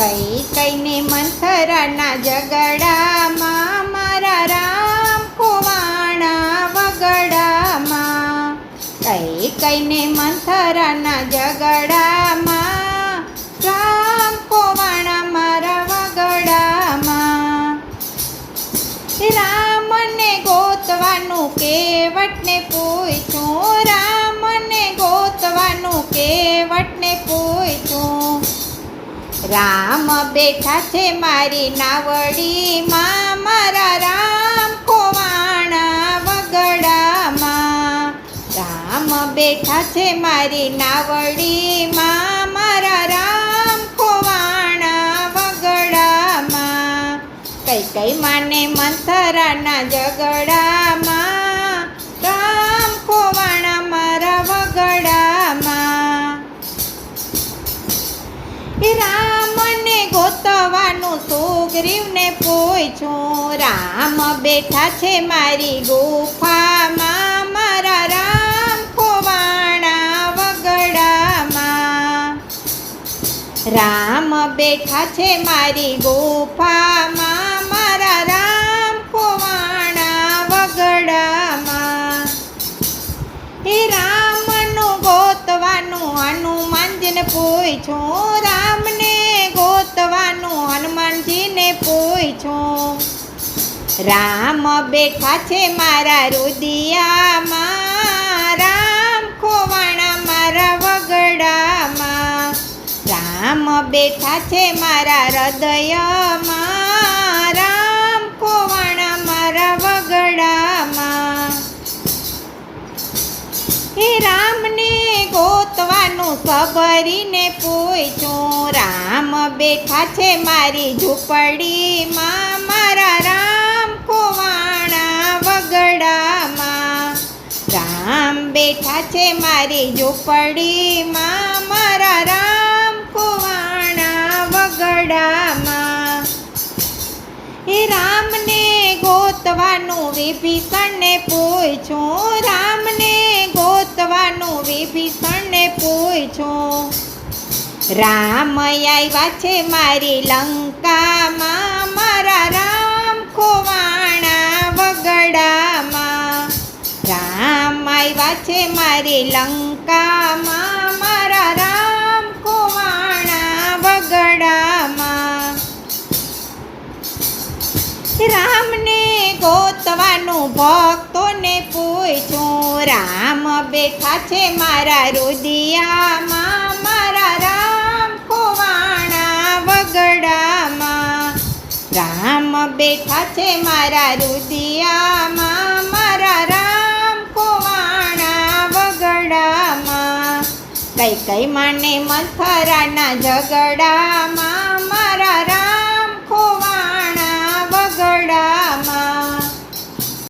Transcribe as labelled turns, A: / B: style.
A: કઈ કઈને મંથરાના ઝઘડામાં મારા રામ ખોવાણા વગડામાં. કઈ કઈને મંથરાના ઝઘડામાં રામ ખોવાણા મારા વગડામાં. રામને ગોતવાનું કેવટને પૂછ્યું, રામને ગોતવાનું કેવટને પૂછ્યું. રામ બેઠા છે મારી નાવડીમાં, મારા રામ ખોવાણા વગડામાં. રામ બેઠા છે મારી નાવડીમાં, મારા રામ ખોવાણા વગડામાં. કઈ કઈ માને મંથરાના ઝઘડામાં રામ ખોવાણા મારા વગડામાં. રામને ગોતવાનું સુગ્રીવને પૂછ્યું, રામ બેઠા છે મારી ગુફામાં, મારા રામ ખોવાણા વગડામાં. રામ બેઠા છે મારી ગુફામાં, મારા રામ ખોવાણા વગડામાં. રામનું ગોતવાનું હનુમાનજીને પૂછ્યું, રામને ગોતવાનું હનુમાનજીને પૂછ્યું. રામ બેઠા છે મારા રુદિયામાં, રામ ખોવાણા મારા વગડામાં. રામ બેઠા છે મારા હૃદયમાં, રામ ખોવાણા મારા વગડામાં. રામને ગોતવાનું સબરીને પૂછ્યું, રામ બેઠા છે મારી ઝૂંપડીમાં, મારા રામ ખોવાણા વગડામાં. રામ બેઠા છે મારી ઝૂંપડીમાં, મારા રામ ખોવાણા વગડામાં. રામને ગોતવાનું વિભીષણને પૂછ્યું, રામને ગોતવાનું વિભીષણને પૂછ્યું. રામ આવ્યા છે મારી લંકામાં, મારા રામ ખોવાણા વગડામાં. રામ આવ્યા છે મારી લંકામાં, મારા રામ ખોવાણા વગડામાં. રામને ગોતવાનું ભક્તોને પૂછ્યું, રામ બેઠા છે મારા રુદિયામાં, મારા રામ ખોવાણા વગડામાં. રામ બેઠા છે મારા રુદિયામાં, મારા રામ ખોવાણા વગડામાં. કઈ કઈ માને મંથરાના ઝઘડામાં